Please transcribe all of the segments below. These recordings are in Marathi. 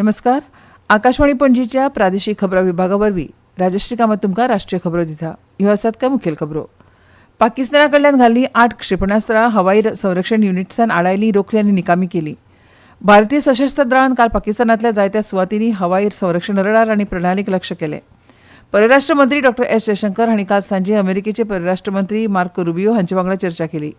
नमस्कार. आकाशवाणी पणजीच्या प्रादेशीक खबरां विभागा वरवीं राजश्री कामत तुमकां राष्ट्रीय खबरो दिता. ह्यो आसात काय मुखेल खबरो. पाकिस्ताना कडल्यान घाल्ली 8 क्षेपणास्त्रां हवाई संरक्षण युनिट्सान आडायली, रोखली आनी निकामी केली. भारतीय सशस्त्र दळान काल पाकिस्तानांतल्या जायत्या सुवातींनी हवाई संरक्षण रडार आनी प्रणालीक लक्ष्य केलें. परराष्ट्र मंत्री डॉ एस जयशंकर हांणी काल सांजे अमेरिकेचे परराष्ट्र मंत्री मार्को रुबियो हांचे वांगडा चर्चा केली.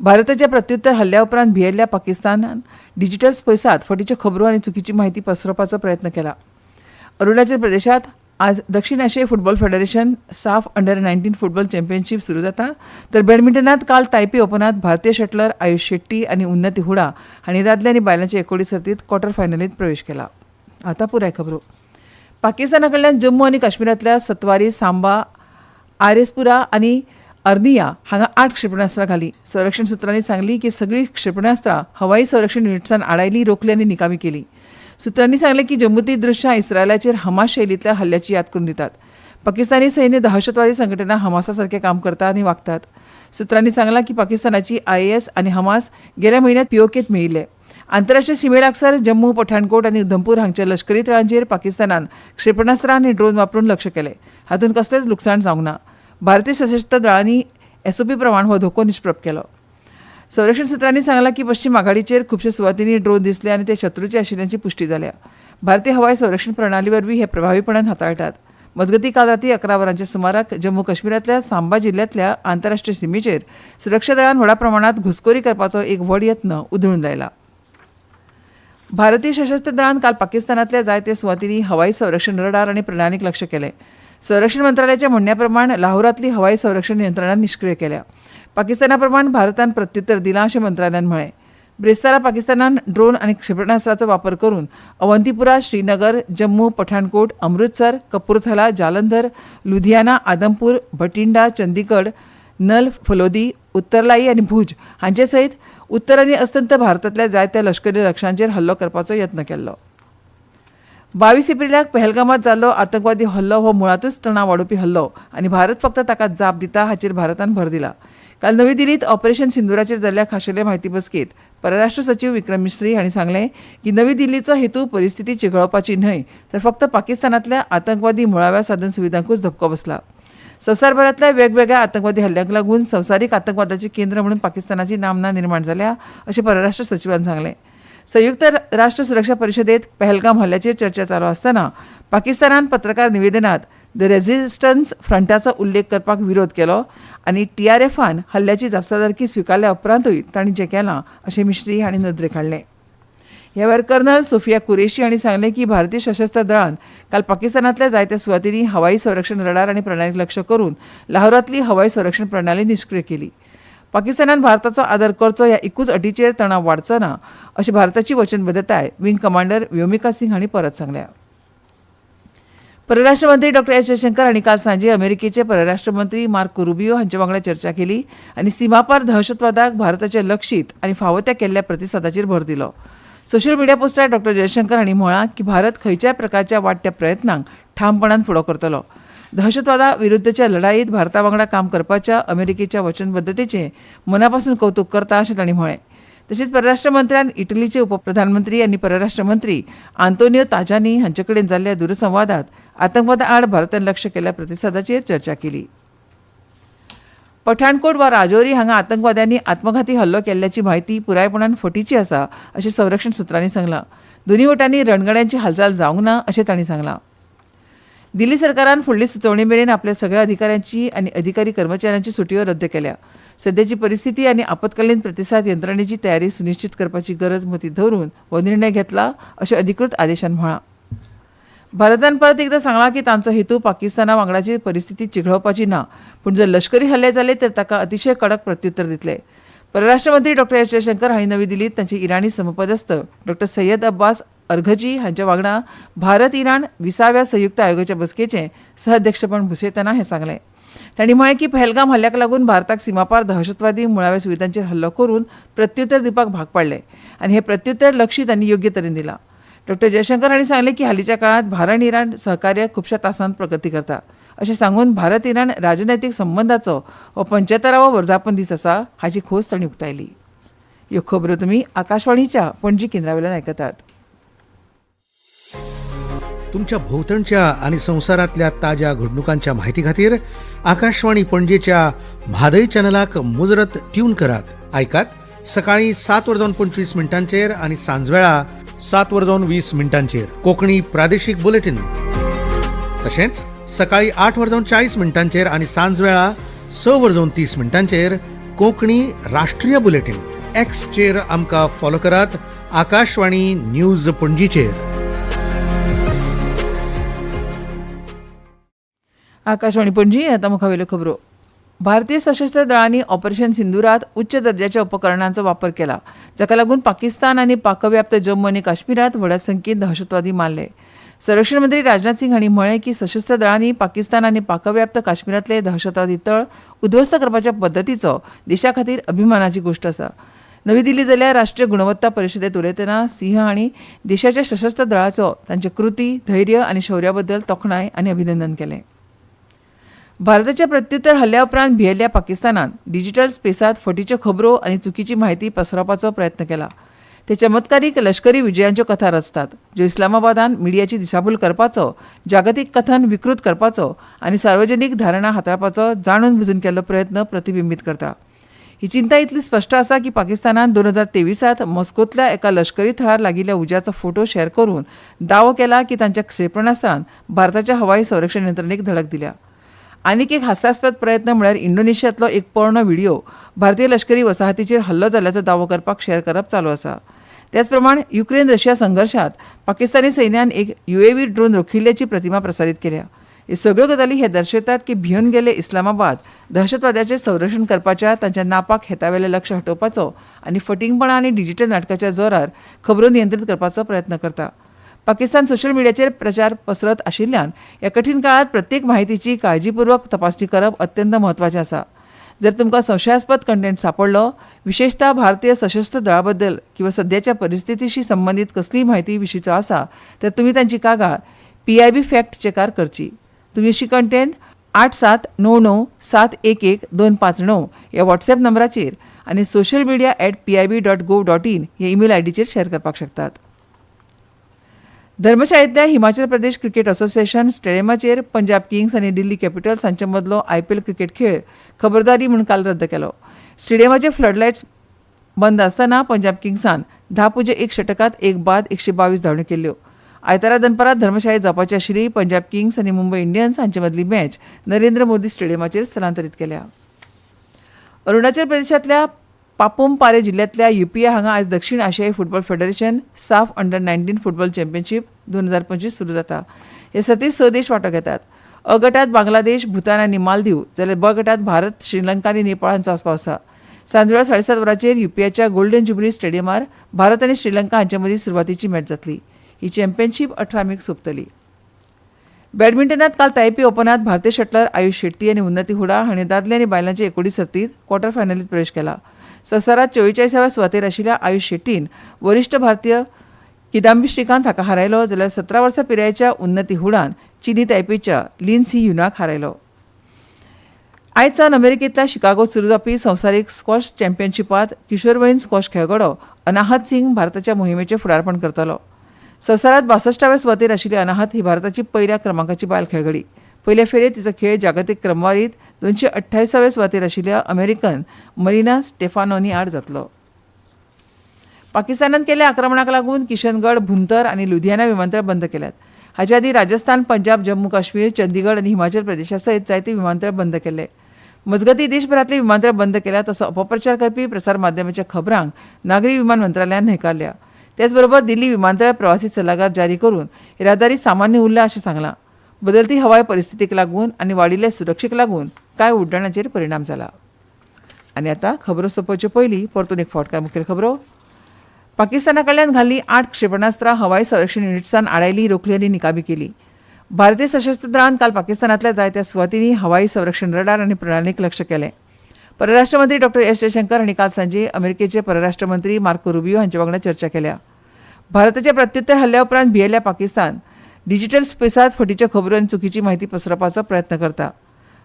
भारताच्या प्रत्युत्तर हल्ल्या उपरांत भियेल्ल्या पाकिस्तानान डिजिटल स्पेसात फटीच्यो खबरो आनी चुकीची माहिती पसरोवपाचो प्रयत्न केला. अरुणाचल प्रदेशात आज दक्षिण आशिया फुटबॉल फेडरेशन साफ अंडर-19 फुटबॉल चॅम्पियनशीप सुरू जाता. तर बॅडमिंटनात काल तायपे ओपनात भारतीय शटलर आयुष शेट्टी आनी उन्नती हुडा हांणी दादले आनी बायलांचे एकोडी सर्तींत क्वॉर्टर फायनलींत प्रवेश केला. आतां पुराय खबरो. पाकिस्ताना कडल्यान जम्मू आनी काश्मीरांतल्या सत्वारी, सांबा, आरेसपुरा आनी अर्निया हांगा 8 क्षेपणास्त्रां घाली. संरक्षण सुत्रांनी सांगली की सगळीं क्षेपणास्त्रां हवाई संरक्षण युनिट्सान आडायली, रोखली आनी निकामी केली. सुत्रांनी सांगले की जम्मूतली दृश्यां इस्रायलाचेर हमास शैलींतल्या हल्ल्याची याद करून दितात. पाकिस्तानी सैन्य दहशतवादी संघटना हमासा सारखे काम करतात आनी वागतात. सुत्रांनी सांगला की पाकिस्तानाची IS आनी हमास गेल्या म्हयन्यांत पीओकेत मेळिल्ले. आंतरराष्ट्रीय सीमेलागसार जम्मू, पठाणकोट आनी उधमपूर हांगच्या लश्करी तळांचेर पाकिस्तानान क्षेपणास्त्रां आनी ड्रोन वापरून लक्ष केलें. हातूंत कसलेंच लुकसाण जावंक ना. भारतीय सशस्त्र दळांनी SOP प्रमाण हो धोको निश्प्रप केलो. संरक्षण सुत्रांनी सांगला की पश्चिम आघाडीचेर खुबशे सुवातींनी ड्रोन दिसले आनी ते शत्रूचे आशिल्ल्याची पुष्टी जाल्या. भारतीय हवाई संरक्षण प्रणाली वरवीं हे प्रभावीपणान हाताळटात. मजगतीं काल रातीं 11 वरांच्या सुमाराक जम्मू काश्मीरांतल्या सांबा जिल्ल्यांतल्या आंतरराष्ट्रीय सीमेचेर सुरक्षा दळान व्हड प्रमाणांत घुसखोरी करपाचो एक व्हड यत्न उधळून लायला. भारतीय सशस्त्र दळान काल पाकिस्तानांतल्या जायत्या सुवातींनी हवाई संरक्षण रडार आनी प्रणालीक लक्ष्य केलें. संरक्षण मंत्रालयाच्या म्हणण्या प्रमाण लाहोरांतली हवाई संरक्षण यंत्रणा निश्क्रीय केल्या. पाकिस्ताना प्रमाण भारतान प्रत्युत्तर दिलां अशें मंत्रालयान म्हळें. ब्रेस्तारा पाकिस्तानान ड्रोन आनी क्षेपणास्त्रांचो वापर करून अवंतीपुरा, श्रीनगर, जम्मू, पठाणकोट, अमृतसर, कपूरथला, जालंधर, लुधियाना, आदमपूर, भटिंडा, चंदीगड, नल, फलोदी, उत्तरलाई आनी भुज हांचे सयत उत्तर आनी अस्तंत भारतांतल्या जायत्या लश्करी लक्षांचेर हल्लो करपाचो यत्न केल्लो. 22 एप्रिलाक पहलगामात जाल्लो आतंकवादी हल्लो हो मुळातूच तणाव वाडोवपी हल्लो आनी भारत फक्त ताका जाप दिता हाचेर भारतान भर दिला. काल नवी दिल्लीत ऑपरेशन सिंदुराचेर जाल्ल्या खाशेले म्हायती बसकेत परराष्ट्र सचिव विक्रम मिस्री हांणी सांगलें की नवी दिल्लीचो हेतू परिस्थिती चिघळोवपाची न्हय तर फक्त पाकिस्तानांतल्या आतंकवादी मुळाव्या साधन सुविधांकूच धपको बसला. संवसारभरांतल्या वेगवेगळ्या आतंकवादी हल्ल्यांक लागून संवसारीक आतंकवादाचें केंद्र म्हणून पाकिस्तानाची नामना निर्माण जाल्या अशें परराष्ट्र सचिवान सांगलें. संयुक्त राष्ट्र सुरक्षा परिशदेत पहलगाम हल्ल्याचेर चर्चा चालू आसतना पाकिस्तानान पत्रकार निवेदनात द रेझिस्टन्स फ्रंटाचो उल्लेख करपाक विरोध केलो आनी TRFन हल्ल्याची जबाबदारी स्विकारल्या उपरांतूय तांणी जें केलां अशें मिस्री हांणी नदरेक हाडलें. ह्या वेळार कर्नल सोफिया कुरेशी हांणी सांगलें की भारतीय सशस्त्र दळान काल पाकिस्तानांतल्या जायत्या सुवातींनी हवाई संरक्षण रडार आनी प्रणालीक लक्ष्य करून लाहोरांतली हवाई संरक्षण प्रणाली निश्क्रीय केली. पाकिस्तानान भारताचो आदर करचो ह्या एकूच अटीचेर तणाव वाडचो ना अशी भारताची वचनबद्धताय विंग कमांडर व्योमिका सिंग हांणी परत सांगल्या. परराष्ट्र मंत्री डॉ एस जयशंकर हांणी काल सांजे अमेरिकेचे परराष्ट्र मंत्री मार्को रुबियो हांचे वांगडा चर्चा केली आनी सीमापार दहशतवादाक भारताच्या लक्षीत आनी फावो त्या केल्ल्या प्रतिसादाचेर भर दिलो. सोशल मिडिया पोस्टार डॉ जयशंकर हांणी म्हळां की भारत खंयच्याय प्रकारच्या वाडट्या प्रयत्नांक ठामपणान फुडो करतलो. दहशतवादा विरुद्धच्या लढाईत भारता वांगडा काम करपाच्या अमेरिकेच्या वचनबद्धतेचें मनापासून कौतुक करता अशें तांणी म्हळें. तशेंच परराष्ट्र मंत्र्यान इटलीचे उपप्रधानमंत्री आनी परराष्ट्र मंत्री आंतोनियो ताजानी हांचे कडेन जाल्ल्या दूरसंवादात आतंकवादा आड भारतान लक्ष्य केल्ल्या प्रतिसादाचेर चर्चा केली. पठाणकोट वा राजौरी हांगा आतंकवाद्यांनी आत्मघाती हल्लो केल्ल्याची म्हायती पुरायपणान फटीची आसा अशें संरक्षण सुत्रांनी सांगलां. दोनूय वटांनी रणगाड्यांची हालचाल जावंक ना अशें तांणी सांगलां. दिल्ली सरकारान फुडली सुचोवणे मेरेन आपल्या सगळ्या अधिकाऱ्यांची आनी अधिकारी कर्मचाऱ्यांची सुटयो रद्द केल्या. सद्याची परिस्थिती आनी आपतकालीन प्रतिसाद यंत्रणेची तयारी सुनिश्चित करपाची गरज मतींत धरून हो निर्णय घेतला अशें अधिकृत आदेशान म्हळां. भारतान परत एकदां सांगलां की तांचो हेतू पाकिस्ताना वांगडाची परिस्थिती चिघळोवपाची ना पूण जर लश्करी हल्ले जाले तर ताका अतिशय कडक प्रत्युत्तर दितले. परराष्ट्र मंत्री डॉ एस जयशंकर हांणी नवी दिल्लीत तांचे इराणी समपदस्थ डॉ सय्यद अब्बास अर्घची हांच्या वांगडा भारत इराण 20व्या संयुक्त आयोगाच्या बसकेचें सहअध्यक्षपण भुसयतना हें सांगलें. तांणी म्हळें की पहलगाम हल्ल्याक लागून भारताक सीमापार दहशतवादी मुळाव्या सुविधांचेर हल्लो करून प्रत्युत्तर दिवपाक भाग पडलें आनी हें प्रत्युत्तर लक्षीत आनी योग्य तरेन दिलां. डॉ जयशंकर हांणी सांगलें की हालींच्या काळांत भारत इराण सहकार्य खुबश्या तासांत प्रगती करता अशें सांगून भारत इराण राजनैतीक संबंदाचो हो 75वा वर्धापन दीस आसा हाची खोस तांणी उक्तायली. ह्यो खबरो तुमी आकाशवाणीच्या पणजी केंद्रा वयल्यान आयकतात. तुमच्या भोवतणच्या आणि संसारातल्या ताज्या घडणुकांच्या म्हायती खातीर आकाशवाणी पणजेच्या म्हादय चॅनलाक मुजरत ट्यून करात. ऐकात सकाळी 7:25 आणि सांजवेळा 7:20 कोंकणी प्रादेशीक बुलेटिन. तशेंच सकाळी 8:40 आणि सांजवेळा 6:30 कोंकणी राष्ट्रीय बुलेटिन. एक्सचेर आमकां फॉलो करात. आकाशवाणी न्यूज पणजीचेर. आकाशवाणी पणजी. आता मुखावेल्यो खबरो. भारतीय सशस्त्र दळांनी ऑपरेशन सिंदुरात उच्च दर्जाच्या उपकरणांचो वापर केला, जाका लागून पाकिस्तान आनी पाकव्याप्त जम्मू आनी काश्मीरात व्हड संख्येत दहशतवादी मारले. संरक्षण मंत्री राजनाथ सिंग हांणी म्हळें की सशस्त्र दळांनी पाकिस्तान आनी पाकव्याप्त काश्मीरातले दहशतवादी तळ उध्वस्त करपाच्या पद्दतीचो देशा खातीर अभिमानाची गोष्ट आसा. नवी दिल्ली जाल्ल्या राष्ट्रीय गुणवत्ता परिशदेत उलयतना सिंह हांणी देशाच्या सशस्त्र दळाचो तांचे कृती, धैर्य आनी शौर्या बद्दल तोखणाय आनी अभिनंदन केलें. भारताच्या प्रत्युत्तर हल्ल्या उपरांत भियेल्ल्या पाकिस्तानान डिजिटल स्पेसात फटीच्यो खबरो आनी चुकीची म्हायती पसरवपाचो प्रयत्न केला. ते चमत्कारीक लश्करी विजयांच्यो कथा रचतात, ज्यो इस्लामाबादान मिडियाची दिशाभूल करपाचो, जागतीक कथन विकृत करपाचो आनी सार्वजनीक धारणा हाताळपाचो जाणून बुजून केल्लो प्रयत्न प्रतिबिंबीत करता. ही चिंता इतली स्पश्ट आसा की पाकिस्तानान 2023 मॉस्कोतल्या एका लश्करी थळार लागिल्ल्या उज्याचो फोटो शेअर करून दावो केला की तांच्या क्षेपणास्त्रान भारताच्या हवाई संरक्षण यंत्रणेक धडक दिल्या. आनीक एक हास्यास्पद प्रयत्न म्हळ्यार इंडोनेशियांतलो एक पोरणो व्हिडिओ भारतीय लश्करी वसाहतीचेर हल्लो जाल्ल्याचो दावो करपाक शेअर करप चालू आसा. त्याच प्रमाण युक्रेन रशिया संघर्शात पाकिस्तानी सैन्यान एक UAV ड्रोन रोखिल्ल्याची प्रतिमा प्रसारीत केल्या. ह्यो सगळ्यो गजाली हे दर्शयतात की भिवन गेले इस्लामाबाद दहशतवाद्याचें संरक्षण करपाच्या तांच्या नापाक हेतावेलें लक्ष हटोवपाचो आनी फटिंगपणां आनी डिजिटल नाटकाच्या जोरार खबरो नियंत्रीत करपाचो प्रयत्न करता. पाकिस्तान सोशल मिडियाचेर प्रचार पसरत आशिल्ल्यान ह्या कठीण काळात प्रत्येक म्हायतीची काळजीपूर्वक तपासणी करप अत्यंत म्हत्वाचें आसा. जर तुमकां संशयास्पद कंटेंट सांपडलो, विशेषतः भारतीय सशस्त्र दळा बद्दल किंवा सद्याच्या परिस्थितीशी संबंधित कसलीय म्हायती विशींचो आसा, तर तुमी तांची कागाळ PIB फॅक्ट चेकार करची. तुमी अशी कंटेंट 8799711259 ह्या WhatsApp नंबराचेर आनी socialmedia@pib.gov.in ह्या ईमेल आयडीचेर शेअर करपाक शकतात. धर्मशाळेंतल्या Himachal Pradesh cricket association स्टेडियमाचेर Punjab Kings आनी दिल्ली कॅपिटल्स हांचे मदलो IPL क्रिकेट खेळ खबरदारी म्हूण काल रद्द केलो. स्टेडियमाचे फ्लडलायट्स बंद आसतना पंजाब किंग्सान 10.1 षटकांत 1 बाद 122 धांवड्यो केल्ल्यो. आयतारा दनपारां धर्मशाळेंत जावपाची आशिल्ली पंजाब किंग्स आनी मुंबय इंडियन्स हांचे मदली मॅच नरेंद्र मोदी स्टेडियमाचेर स्थलांतरीत केल्या. अरुणाचल प्रदेशांतल्या पापुम पारे जिल्ल्यांतल्या युपिया हांगा आयज दक्षिण आशियाई फुटबॉल फेडरेशन साफ अंडर-19 फुटबॉल चॅम्पियनशीप 2025 सुरू जाता. हे सर्तींत 6 देश वांटो घेतात. अ गटांत बांगलादेश, भूतान आनी मालदीव, जाल्यार ब गटांत भारत, श्रीलंका आनी नेपाळ हांचो आस्पाव आसा. सांजवेळा 7:30 वरांचेर युपियाच्या गोल्डन ज्युबिली स्टेडियमार भारत आनी श्रीलंका हांचे मदीं सुरवातीची मॅच जातली. ही चॅम्पियनशीप 18 मेक सोंपतली. बॅडमिंटनात काल तायपी ओपनात भारतीय शटलर आयुष शेट्टी आनी उन्नती हुडा हांणी दादले आनी बायलांचे एकोडी सर्तींत क्वॉर्टर फायनलींत प्रवेश केला. संवसारांत 44व्या सुवातेर आशिल्ल्या आयुष शेट्टीन वरिश्ठ भारतीय किदांबी श्रीकांत हाका हारयलो, जाल्यार 17 वर्सां पिरायेच्या उन्नती हुडान चीनी तायपेच्या लिन सी युनाक हारयलो. आयज सावन अमेरिकेंतल्या शिकागोत सुरू जावपी संवसारीक स्क्वॉश चॅम्पियनशिपांत किशोरवयीन स्क्वॉश खेळगडो अनाहत सिंग भारताच्या मोहिमेचें फुडारपण करतलो. संवसारांत 62व्या सुवातेर आशिल्ली अनाहत ही भारताची पयल्या क्रमांकाची बायल खेळगडी. पयल्या फेरयेंत तिचो खेळ जागतीक क्रमवारींत 228व्या सुवातेर आशिल्ल्या अमेरिकन मरिना स्टेफानोनी आड जातलो. पाकिस्तानान केल्ल्या आक्रमणाक लागून किशनगड, भुंतर आनी लुधियाना विमानतळ बंद केल्यात. हाचे आदीं राजस्थान, पंजाब, जम्मू काश्मीर, चंदीगड आनी हिमाचल प्रदेशा सयत जायते विमानतळ बंद केले. मजगतीं देशभरांतले विमानतळ बंद केल्यात असो अपप्रचार करपी प्रसार माध्यमाच्या खबरांक नागरी विमान मंत्रालयान न्हयकारल्या. त्याच बरोबर दिल्ली विमानतळ प्रवासी सल्लागार जारी करून येरादारी सामान्य उरल्या अशें सांगलां. बदलती हवाय परिस्थितीक लागून आनी वाडिल्ले सुरक्षेक लागून कांय उड्डाणांचेर परिणाम जाला. आनी आतां खबरो सोंपोवचे पयलीं परतून एक फावट कांय मुखेल खबरो. पाकिस्ताना कडल्यान घाल्लीं 8 क्षेपणास्त्रां हवाई संरक्षण युनिट्सान आडायली, रोखली आनी निकाबी केली. भारतीय सशस्त्र दळान काल पाकिस्तानांतल्या जायत्या सुवातींनी हवाई संरक्षण रडार आनी प्रणालीक लक्ष केलें. परराष्ट्र मंत्री डॉ. एस जयशंकर हांणी काल सांजे अमेरिकेचे परराष्ट्र मंत्री मार्को रुबियो हांचे वांगडा चर्चा केल्या. भारताच्या प्रत्युत्तर हल्ल्या उपरांत भियेल्ल्या पाकिस्तान डिजिटल स्पेसात फटीच्यो खबरो आनी चुकीची म्हायती पसरवपाचो प्रयत्न करता.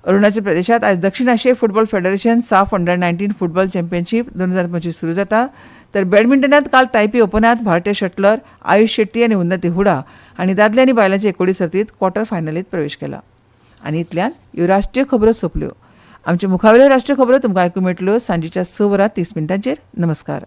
अरुणाचल प्रदेशात आयज दक्षिण आशियाई फुटबॉल फेडरेशन साफ अंडर-19 फुटबॉल चॅम्पियनशीप 2025 सुरू जाता. तर बॅडमिंटनात काल तायपी ओपनात भारतीय शटलर आयुष शेट्टी आनी उन्नती हुडा हांणी दादले आनी बायलांचे एकोडी सर्तीत क्वॉर्टर फायनलीत प्रवेश केला. आनी इतल्यान ह्यो राष्ट्रीय खबरो सोंपल्यो. आमचे मुखावेल्यो राष्ट्रीय खबरो तुमकां आयकूंक मेळटल्यो सांजेच्या 6:30 नमस्कार.